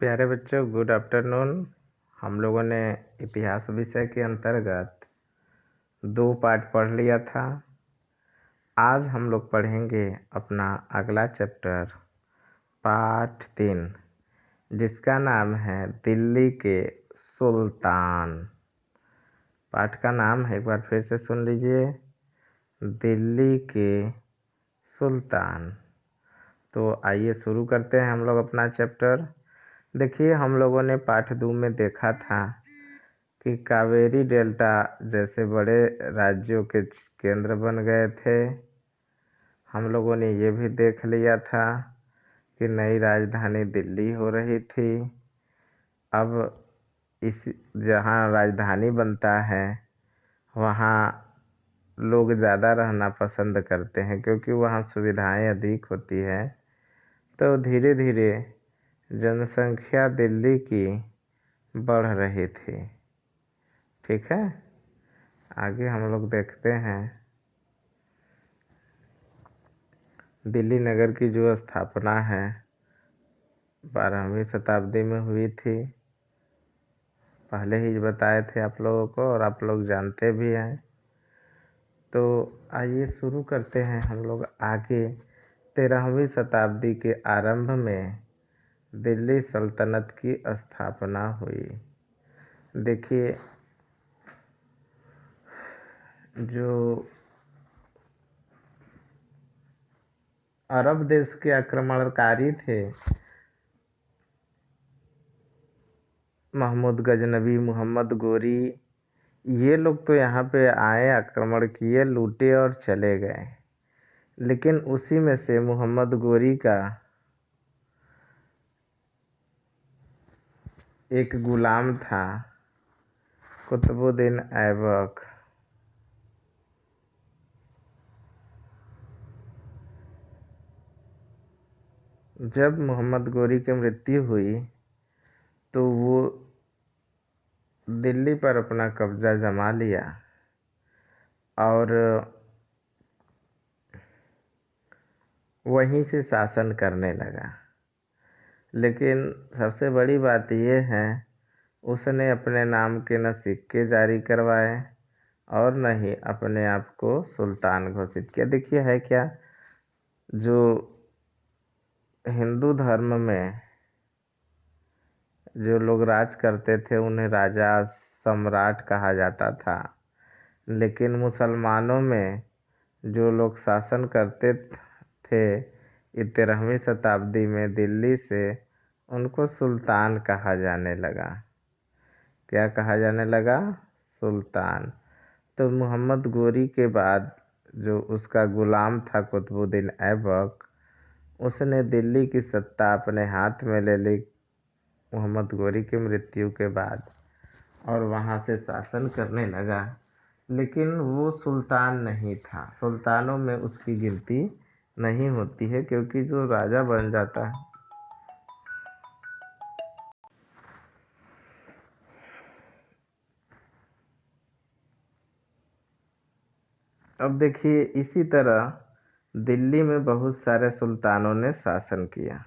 प्यारे बच्चों, good afternoon. हम लोगों ने इतिहास विषय के अंतर्गत 2 पाठ पढ़ लिया था। आज हम लोग पढ़ेंगे अपना अगला चैप्टर, पाठ 3, जिसका नाम है दिल्ली के सुल्तान। पाठ का नाम है, एक बार फिर से सुन लीजिए, दिल्ली के सुल्तान। तो आइए शुरू करते हैं हम लोग अपना चैप्टर। देखिए, हम लोगों ने पाठ 2 में देखा था कि कावेरी डेल्टा जैसे बड़े राज्यों के केंद्र बन गए थे। हम लोगों ने ये भी देख लिया था कि नई राजधानी दिल्ली हो रही थी। अब इस जहाँ राजधानी बनता है वहाँ लोग ज़्यादा रहना पसंद करते हैं, क्योंकि वहाँ सुविधाएं अधिक होती है। तो धीरे धीरे जनसंख्या दिल्ली की बढ़ रही थी। ठीक है, आगे हम लोग देखते हैं। दिल्ली नगर की जो स्थापना है 12वीं शताब्दी में हुई थी। पहले ही बताए थे आप लोगों को, और आप लोग जानते भी हैं। तो आइए शुरू करते हैं हम लोग आगे। 13वीं शताब्दी के आरंभ में दिल्ली सल्तनत की स्थापना हुई। देखिए, जो अरब देश के आक्रमणकारी थे, महमूद गजनवी, मोहम्मद गोरी, ये लोग तो यहाँ पे आए, आक्रमण किए, लूटे और चले गए। लेकिन उसी में से मोहम्मद गोरी का एक गुलाम था, कुतुबुद्दीन ऐबक। जब मोहम्मद गोरी की मृत्यु हुई तो वो दिल्ली पर अपना कब्जा जमा लिया और वहीं से शासन करने लगा। लेकिन सबसे बड़ी बात यह है, उसने अपने नाम के न सिक्के जारी करवाए और न ही अपने आप को सुल्तान घोषित किया। देखिए, है क्या, जो हिंदू धर्म में जो लोग राज करते थे उन्हें राजा सम्राट कहा जाता था। लेकिन मुसलमानों में जो लोग शासन करते थे 13वीं शताब्दी में दिल्ली से, उनको सुल्तान कहा जाने लगा। क्या कहा जाने लगा? सुल्तान। तो मोहम्मद गोरी के बाद जो उसका गुलाम था कुतुबुद्दीन ऐबक, उसने दिल्ली की सत्ता अपने हाथ में ले ली मोहम्मद गोरी की मृत्यु के बाद, और वहाँ से शासन करने लगा। लेकिन वो सुल्तान नहीं था। सुल्तानों में उसकी गिनती नहीं होती है, क्योंकि जो राजा बन जाता है, अब देखिए, इसी तरह दिल्ली में बहुत सारे सुल्तानों ने शासन किया।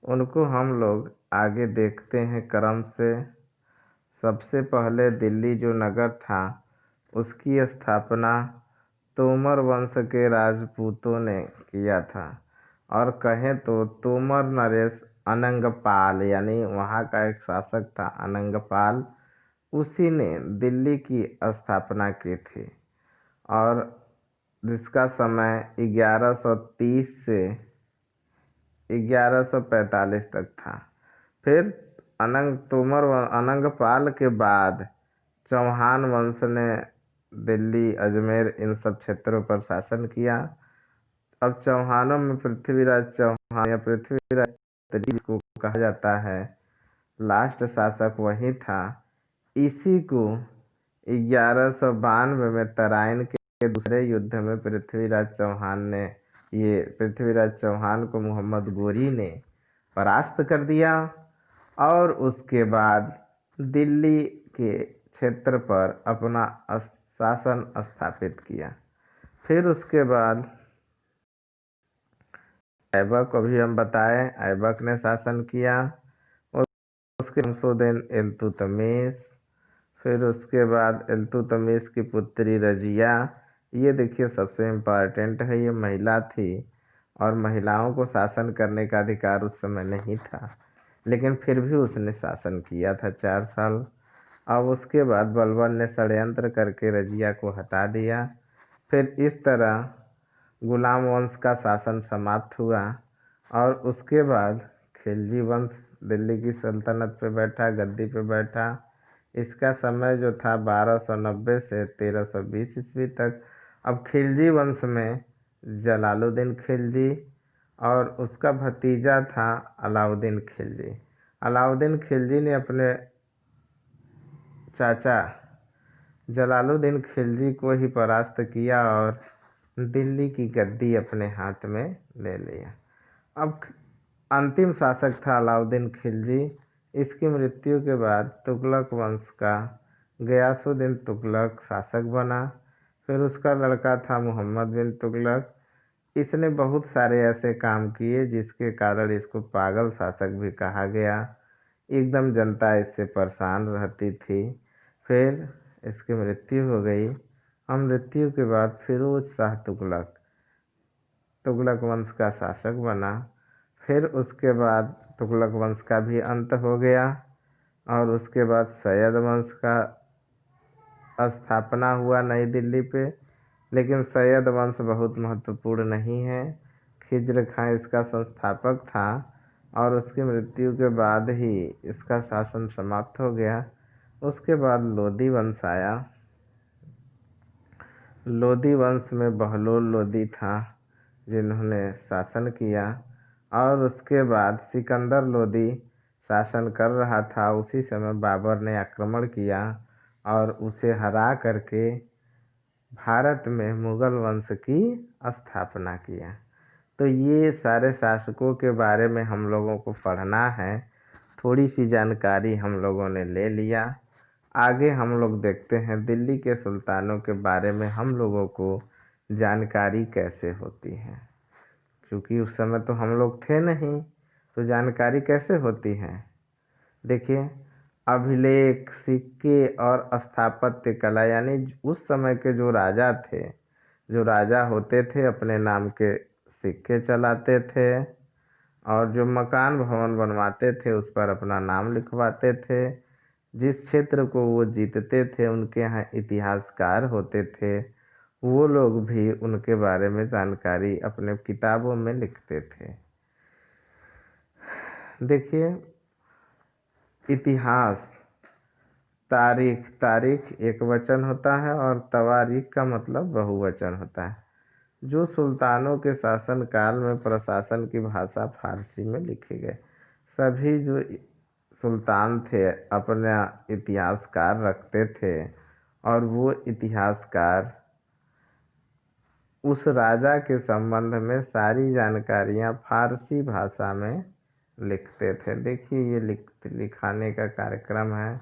उनको हम लोग आगे देखते हैं क्रम से। सबसे पहले दिल्ली जो नगर था उसकी स्थापना तोमर वंश के राजपूतों ने किया था, और कहें तो तोमर नरेश अनंगपाल, यानी वहाँ का एक शासक था अनंगपाल, उसी ने दिल्ली की स्थापना की थी, और जिसका समय 1130 से 1145 तक था। फिर अनंगपाल के बाद चौहान वंश ने दिल्ली, अजमेर, इन सब क्षेत्रों पर शासन किया। अब चौहानों में पृथ्वीराज चौहान या पृथ्वीराज जिसको कहा जाता है, लास्ट शासक वही था। इसी को 1192 में तराइन के दूसरे युद्ध में पृथ्वीराज चौहान को मोहम्मद गोरी ने परास्त कर दिया, और उसके बाद दिल्ली के क्षेत्र पर अपना शासन स्थापित किया। फिर उसके बाद ऐबक, अभी हम बताएं, ऐबक ने शासन किया। उसके शमसुद्दीन इल्तुतमिश, फिर उसके बाद इल्तुतमिश की पुत्री रजिया। ये देखिए सबसे इम्पॉर्टेंट है, ये महिला थी और महिलाओं को शासन करने का अधिकार उस समय नहीं था, लेकिन फिर भी उसने शासन किया था 4 साल। अब उसके बाद बलबन ने षड्यंत्र करके रजिया को हटा दिया। फिर इस तरह गुलाम वंश का शासन समाप्त हुआ और उसके बाद खिलजी वंश दिल्ली की सल्तनत पे बैठा, गद्दी पे बैठा। इसका समय जो था 1290 से 1320 ईस्वी तक। अब खिलजी वंश में जलालुद्दीन खिलजी और उसका भतीजा था अलाउद्दीन खिलजी। अलाउद्दीन खिलजी ने अपने चाचा जलालुद्दीन खिलजी को ही परास्त किया और दिल्ली की गद्दी अपने हाथ में ले लिया। अब अंतिम शासक था अलाउद्दीन खिलजी। इसकी मृत्यु के बाद तुगलक वंश का गयासुद्दीन तुगलक शासक बना। फिर उसका लड़का था मोहम्मद बिन तुगलक। इसने बहुत सारे ऐसे काम किए जिसके कारण इसको पागल शासक भी कहा गया। एकदम जनता इससे परेशान रहती थी। फिर इसकी मृत्यु हो गई और मृत्यु के बाद फिरोज शाह तुगलक तुगलक वंश का शासक बना। फिर उसके बाद तुगलक वंश का भी अंत हो गया और उसके बाद सैयद वंश का स्थापना हुआ नई दिल्ली पे। लेकिन सैयद वंश बहुत महत्वपूर्ण नहीं है। खिज्र खां इसका संस्थापक था और उसकी मृत्यु के बाद ही इसका शासन समाप्त हो गया। उसके बाद लोधी वंश आया। लोधी वंश में बहलोल लोधी था जिन्होंने शासन किया और उसके बाद सिकंदर लोधी शासन कर रहा था। उसी समय बाबर ने आक्रमण किया और उसे हरा करके भारत में मुगल वंश की स्थापना किया। तो ये सारे शासकों के बारे में हम लोगों को पढ़ना है। थोड़ी सी जानकारी हम लोगों ने ले लिया। आगे हम लोग देखते हैं दिल्ली के सुल्तानों के बारे में हम लोगों को जानकारी कैसे होती है, क्योंकि उस समय तो हम लोग थे नहीं, तो जानकारी कैसे होती है। देखिए, अभिलेख, सिक्के और स्थापत्य कला, यानी उस समय के जो राजा थे, जो राजा होते थे अपने नाम के सिक्के चलाते थे और जो मकान भवन बनवाते थे उस पर अपना नाम लिखवाते थे। जिस क्षेत्र को वो जीतते थे उनके यहाँ इतिहासकार होते थे, वो लोग भी उनके बारे में जानकारी अपने किताबों में लिखते थे। देखिए, इतिहास, तारीख, तारीख एक वचन होता है और तवारीख का मतलब बहुवचन होता है। जो सुल्तानों के शासनकाल में प्रशासन की भाषा फारसी में लिखे गए। सभी जो सुल्तान थे अपना इतिहासकार रखते थे और वो इतिहासकार उस राजा के संबंध में सारी जानकारियाँ फारसी भाषा में लिखते थे। देखिए, ये लिखाने का कार्यक्रम है,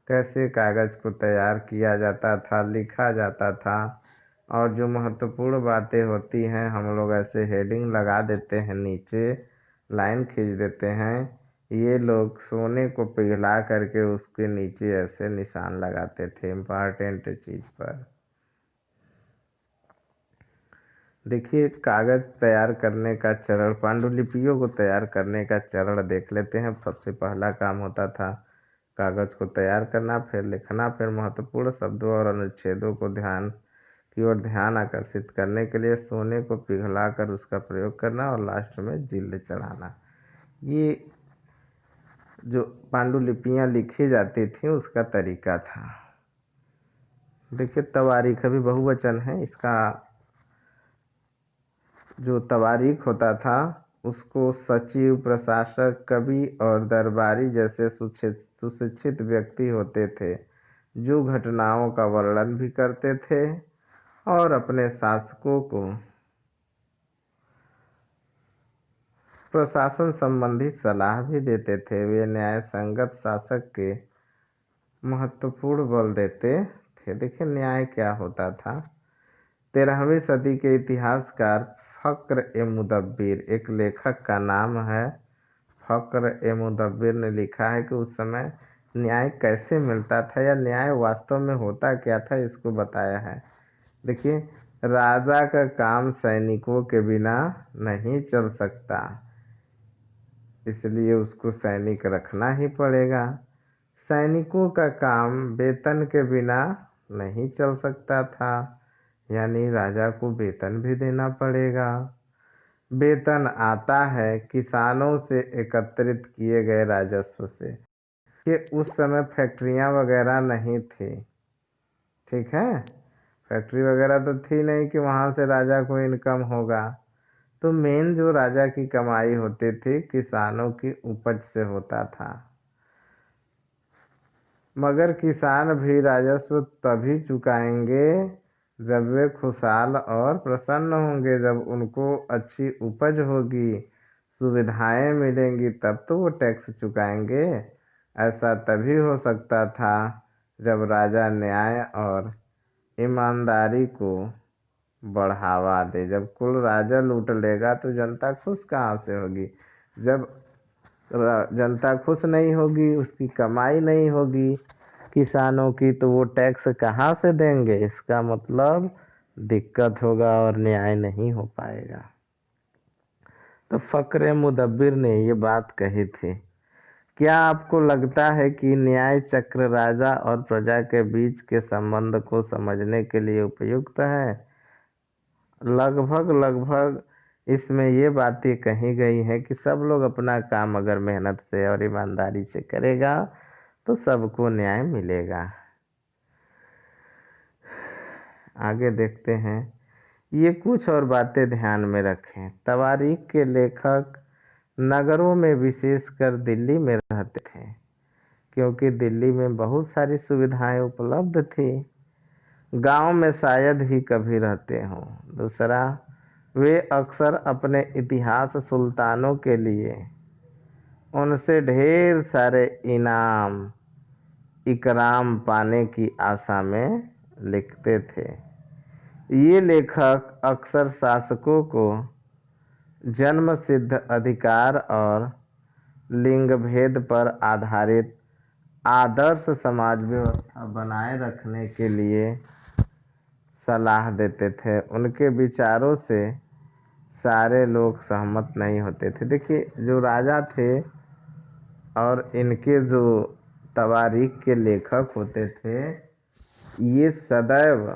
कैसे कागज़ को तैयार किया जाता था, लिखा जाता था। और जो महत्वपूर्ण बातें होती हैं हम लोग ऐसे हेडिंग लगा देते हैं, नीचे लाइन खींच देते हैं। ये लोग सोने को पिघला करके उसके नीचे ऐसे निशान लगाते थे इम्पॉर्टेंट चीज़ पर। देखिए, कागज़ तैयार करने का चरण, पांडुलिपियों को तैयार करने का चरण देख लेते हैं। सबसे पहला काम होता था कागज़ को तैयार करना, फिर लिखना, फिर महत्वपूर्ण शब्दों और अनुच्छेदों को ध्यान की ओर ध्यान आकर्षित करने के लिए सोने को पिघलाकर उसका प्रयोग करना और लास्ट में जिल्द चढ़ाना। ये जो पांडुलिपियाँ लिखी जाती थी उसका तरीका था। देखिए, तवारीख अभी बहुवचन है, इसका जो तवारीख होता था उसको सचिव, प्रशासक, कवि और दरबारी जैसे सुशिक्षित व्यक्ति होते थे जो घटनाओं का वर्णन भी करते थे और अपने शासकों को प्रशासन संबंधी सलाह भी देते थे। वे न्याय संगत शासक के महत्वपूर्ण बल देते थे। देखिए, न्याय क्या होता था। 13वीं सदी के इतिहासकार फ़क्र ए मुदब्बिर, एक लेखक का नाम है फ़क्र ए मुदब्बिर ने लिखा है कि उस समय न्याय कैसे मिलता था या न्याय वास्तव में होता क्या था, इसको बताया है। देखिए, राजा का काम सैनिकों के बिना नहीं चल सकता, इसलिए उसको सैनिक रखना ही पड़ेगा। सैनिकों का काम वेतन के बिना नहीं चल सकता था, यानी राजा को वेतन भी देना पड़ेगा। वेतन आता है किसानों से एकत्रित किए गए राजस्व से, कि उस समय फैक्ट्रियां वगैरह नहीं थी, ठीक है। फैक्ट्री वगैरह तो थी नहीं कि वहां से राजा को इनकम होगा। तो मेन जो राजा की कमाई होती थी किसानों की उपज से होता था। मगर किसान भी राजस्व तभी चुकाएंगे जब वे खुशहाल और प्रसन्न होंगे, जब उनको अच्छी उपज होगी, सुविधाएं मिलेंगी, तब तो वो टैक्स चुकाएंगे। ऐसा तभी हो सकता था जब राजा न्याय और ईमानदारी को बढ़ावा दे। जब कुल राजा लूट लेगा तो जनता खुश कहाँ से होगी। जब जनता खुश नहीं होगी, उसकी कमाई नहीं होगी किसानों की, तो वो टैक्स कहाँ से देंगे। इसका मतलब दिक्कत होगा और न्याय नहीं हो पाएगा। तो फ़क्र मुदब्बिर ने ये बात कही थी। क्या आपको लगता है कि न्याय चक्र राजा और प्रजा के बीच के संबंध को समझने के लिए उपयुक्त है? लगभग लगभग इसमें ये बातें कही गई हैं कि सब लोग अपना काम अगर मेहनत से और ईमानदारी से करेगा तो सबको न्याय मिलेगा। आगे देखते हैं। ये कुछ और बातें ध्यान में रखें। तवारीख के लेखक नगरों में, विशेषकर दिल्ली में रहते थे, क्योंकि दिल्ली में बहुत सारी सुविधाएं उपलब्ध थी। गांव में शायद ही कभी रहते हों। दूसरा, वे अक्सर अपने इतिहास सुल्तानों के लिए उनसे ढेर सारे इनाम इकराम पाने की आशा में लिखते थे। ये लेखक अक्सर शासकों को जन्म सिद्ध अधिकार और लिंग भेद पर आधारित आदर्श समाज व्यवस्था बनाए रखने के लिए सलाह देते थे। उनके विचारों से सारे लोग सहमत नहीं होते थे। देखिए, जो राजा थे और इनके जो तवारीख के लेखक होते थे, ये सदैव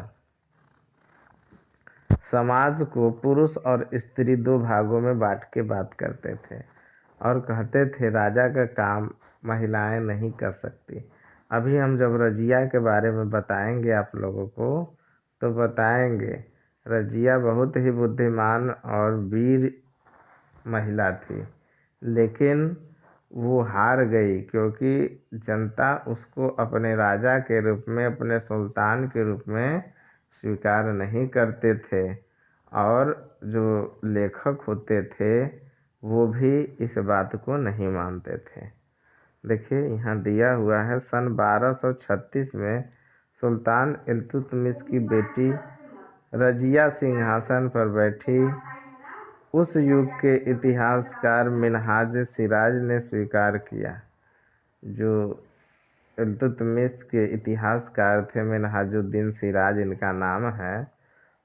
समाज को पुरुष और स्त्री दो भागों में बांट के बात करते थे और कहते थे राजा का काम महिलाएं नहीं कर सकती। अभी हम जब रजिया के बारे में बताएंगे आप लोगों को, तो बताएंगे रजिया बहुत ही बुद्धिमान और वीर महिला थी, लेकिन वो हार गई क्योंकि जनता उसको अपने राजा के रूप में, अपने सुल्तान के रूप में स्वीकार नहीं करते थे। और जो लेखक होते थे वो भी इस बात को नहीं मानते थे। देखिए, यहाँ दिया हुआ है, सन 1236 में सुल्तान इल्तुतमिश की बेटी रजिया सिंहासन पर बैठी। उस युग के इतिहासकार मिन्हाज सिराज ने स्वीकार किया। जो इल्तुतमिश के इतिहासकार थे, मिन्हाजुद्दीन सिराज इनका नाम है,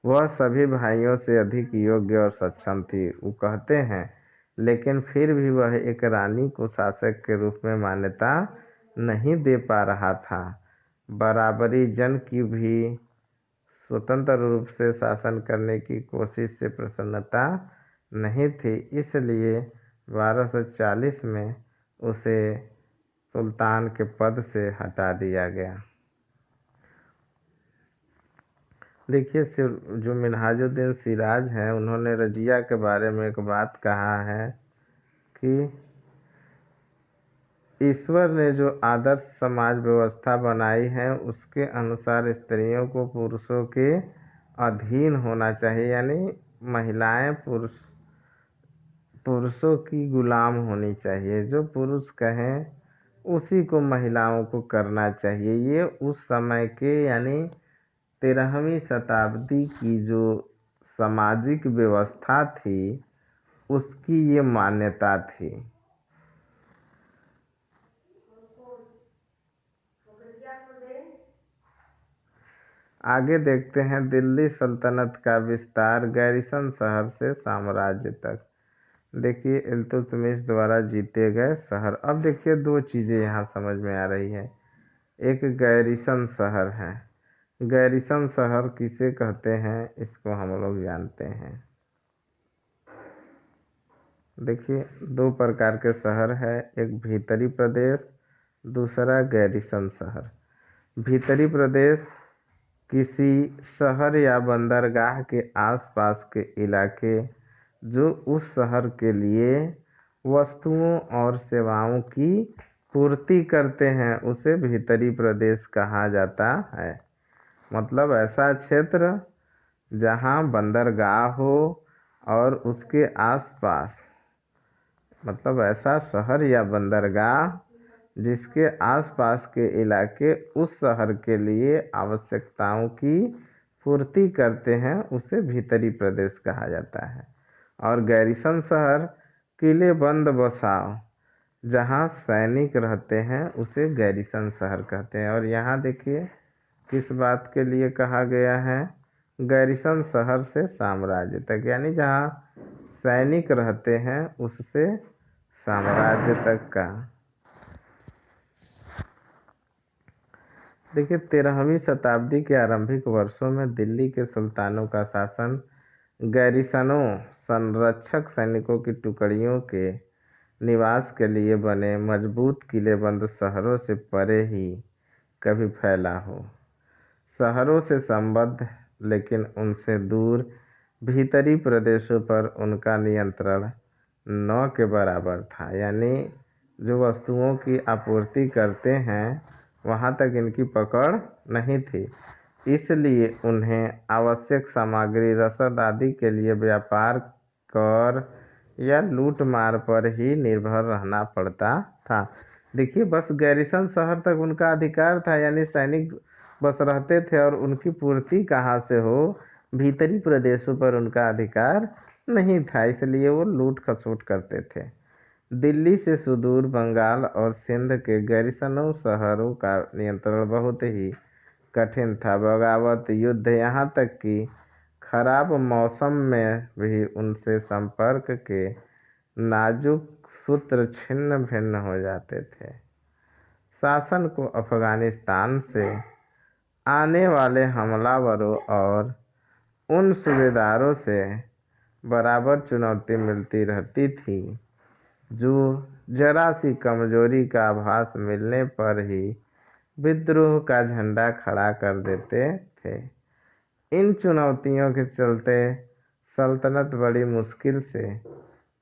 वह सभी भाइयों से अधिक योग्य और सक्षम थी, वो कहते हैं। लेकिन फिर भी वह एक रानी को शासक के रूप में मान्यता नहीं दे पा रहा था। बराबरी जन की भी स्वतंत्र रूप से शासन करने की कोशिश से प्रसन्नता नहीं थी, इसलिए 1240 में उसे सुल्तान के पद से हटा दिया गया। देखिए, जो मिन्हाजुद्दीन सिराज हैं, उन्होंने रजिया के बारे में एक बात कहा है कि ईश्वर ने जो आदर्श समाज व्यवस्था बनाई है उसके अनुसार स्त्रियों को पुरुषों के अधीन होना चाहिए, यानी महिलाएं पुरुषों की गुलाम होनी चाहिए। जो पुरुष कहें उसी को महिलाओं को करना चाहिए। ये उस समय के, यानी 13वीं शताब्दी की जो सामाजिक व्यवस्था थी उसकी ये मान्यता थी। आगे देखते हैं दिल्ली सल्तनत का विस्तार गैरिसन शहर से साम्राज्य तक। देखिए इल्तुतमिश द्वारा जीते गए शहर। अब देखिए दो चीज़ें यहाँ समझ में आ रही है। एक गैरिसन शहर है। गैरिसन शहर किसे कहते हैं इसको हम लोग जानते हैं। देखिए दो प्रकार के शहर है, एक भीतरी प्रदेश, दूसरा गैरिसन शहर। भीतरी प्रदेश किसी शहर या बंदरगाह के आसपास के इलाके जो उस शहर के लिए वस्तुओं और सेवाओं की पूर्ति करते हैं उसे भीतरी प्रदेश कहा जाता है। मतलब ऐसा क्षेत्र जहाँ बंदरगाह हो और उसके आसपास, मतलब ऐसा शहर या बंदरगाह जिसके आसपास के इलाके उस शहर के लिए आवश्यकताओं की पूर्ति करते हैं उसे भीतरी प्रदेश कहा जाता है। और गैरिसन शहर किले बंद बसाव जहाँ सैनिक रहते हैं उसे गैरिसन शहर कहते हैं। और यहाँ देखिए किस बात के लिए कहा गया है, गैरिसन शहर से साम्राज्य तक, यानी जहाँ सैनिक रहते हैं उससे साम्राज्य तक का। देखिए 13वीं शताब्दी के आरंभिक वर्षों में दिल्ली के सुल्तानों का शासन गैरिसनों संरक्षक सैनिकों की टुकड़ियों के निवास के लिए बने मजबूत किलेबंद शहरों से परे ही कभी फैला हो। शहरों से संबद्ध लेकिन उनसे दूर भीतरी प्रदेशों पर उनका नियंत्रण न के बराबर था। यानी जो वस्तुओं की आपूर्ति करते हैं वहाँ तक इनकी पकड़ नहीं थी, इसलिए उन्हें आवश्यक सामग्री रसद आदि के लिए व्यापार कर या लूट मार पर ही निर्भर रहना पड़ता था। देखिए बस गैरिसन शहर तक उनका अधिकार था, यानी सैनिक बस रहते थे और उनकी पूर्ति कहाँ से हो, भीतरी प्रदेशों पर उनका अधिकार नहीं था, इसलिए वो लूट खसोट करते थे। दिल्ली से सुदूर बंगाल और सिंध के गैरिसनों शहरों का नियंत्रण बहुत ही कठिन था। बगावत युद्ध यहाँ तक कि खराब मौसम में भी उनसे संपर्क के नाजुक सूत्र छिन्न भिन्न हो जाते थे। शासन को अफगानिस्तान से आने वाले हमलावरों और उन सूबेदारों से बराबर चुनौती मिलती रहती थी जो जरा सी कमजोरी का आभास मिलने पर ही विद्रोह का झंडा खड़ा कर देते थे। इन चुनौतियों के चलते सल्तनत बड़ी मुश्किल से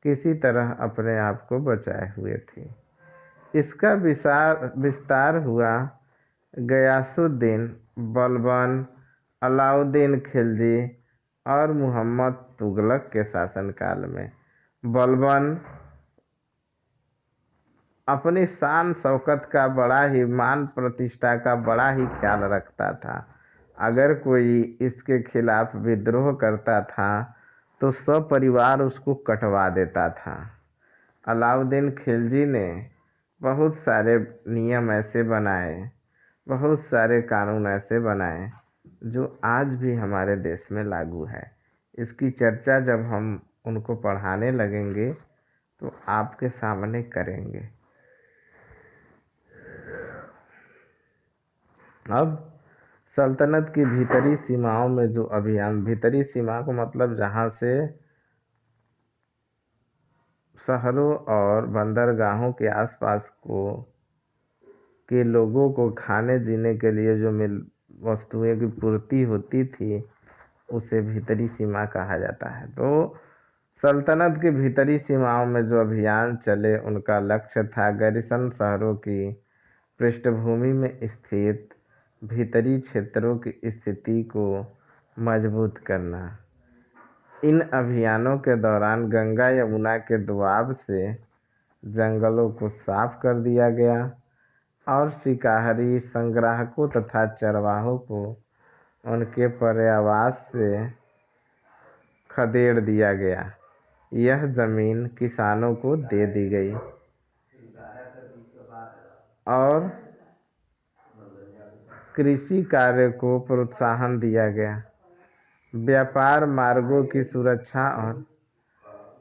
किसी तरह अपने आप को बचाए हुए थी। इसका विस्तार हुआ गयासुद्दीन, बलबन, अलाउद्दीन खिलजी और मुहम्मद तुगलक के शासनकाल में। बलबन अपनी शान शौकत का बड़ा ही, मान प्रतिष्ठा का बड़ा ही ख्याल रखता था। अगर कोई इसके खिलाफ विद्रोह करता था तो सपरिवार उसको कटवा देता था। अलाउद्दीन खिलजी ने बहुत सारे नियम ऐसे बनाए, बहुत सारे कानून ऐसे बनाए जो आज भी हमारे देश में लागू है। इसकी चर्चा जब हम उनको पढ़ाने लगेंगे तो आपके सामने करेंगे। अब सल्तनत की भीतरी सीमाओं में जो अभियान, भीतरी सीमा को मतलब जहाँ से शहरों और बंदरगाहों के आसपास को के लोगों को खाने जीने के लिए जो वस्तुएं की पूर्ति होती थी उसे भीतरी सीमा कहा जाता है। तो सल्तनत की भीतरी सीमाओं में जो अभियान चले उनका लक्ष्य था गैरिसन शहरों की पृष्ठभूमि में स्थित भीतरी क्षेत्रों की स्थिति को मजबूत करना। इन अभियानों के दौरान गंगा यमुना के दोआब से जंगलों को साफ कर दिया गया और शिकारी, संग्राहकों तथा चरवाहों को उनके पर्यावास से खदेड़ दिया गया। यह जमीन किसानों को दे दी गई और कृषि कार्य को प्रोत्साहन दिया गया। व्यापार मार्गों की सुरक्षा और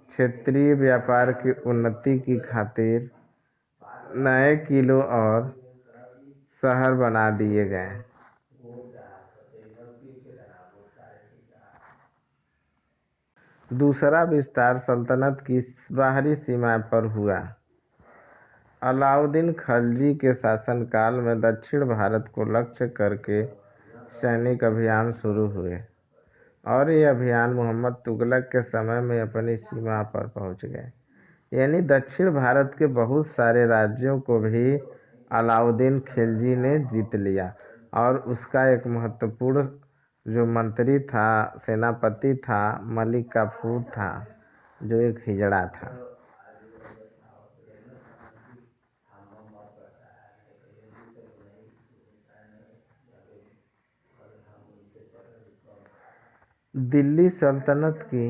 क्षेत्रीय व्यापार की उन्नति की खातिर नए किलों और शहर बना दिए गए। दूसरा विस्तार सल्तनत की बाहरी सीमा पर हुआ। अलाउद्दीन खिलजी के शासनकाल में दक्षिण भारत को लक्ष्य करके सैनिक अभियान शुरू हुए और ये अभियान मोहम्मद तुगलक के समय में अपनी सीमा पर पहुंच गए। यानी दक्षिण भारत के बहुत सारे राज्यों को भी अलाउद्दीन खिलजी ने जीत लिया और उसका एक महत्वपूर्ण जो मंत्री था, सेनापति था, मलिक काफूर था, जो एक हिजड़ा था। दिल्ली सल्तनत की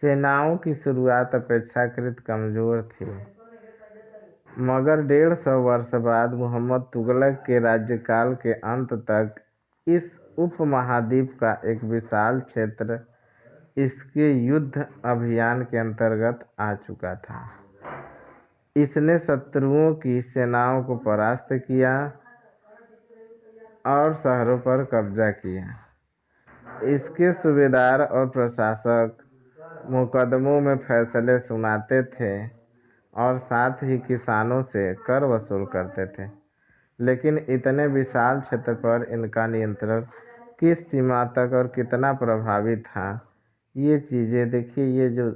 सेनाओं की शुरुआत अपेक्षाकृत कमजोर थी, मगर 150 वर्ष बाद मोहम्मद तुगलक के राज्यकाल के अंत तक इस उपमहाद्वीप का एक विशाल क्षेत्र इसके युद्ध अभियान के अंतर्गत आ चुका था। इसने शत्रुओं की सेनाओं को परास्त किया और शहरों पर कब्जा किया। इसके सूबेदार और प्रशासक मुकदमों में फैसले सुनाते थे और साथ ही किसानों से कर वसूल करते थे। लेकिन इतने विशाल क्षेत्र पर इनका नियंत्रण किस सीमा तक और कितना प्रभावी था, ये चीज़ें देखिए। ये जो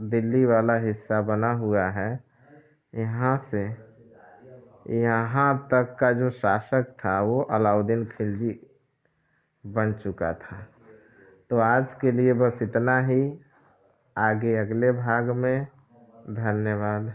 दिल्ली वाला हिस्सा बना हुआ है, यहाँ से यहाँ तक का जो शासक था वो अलाउद्दीन खिलजी बन चुका था। तो आज के लिए बस इतना ही। आगे अगले भाग में। धन्यवाद।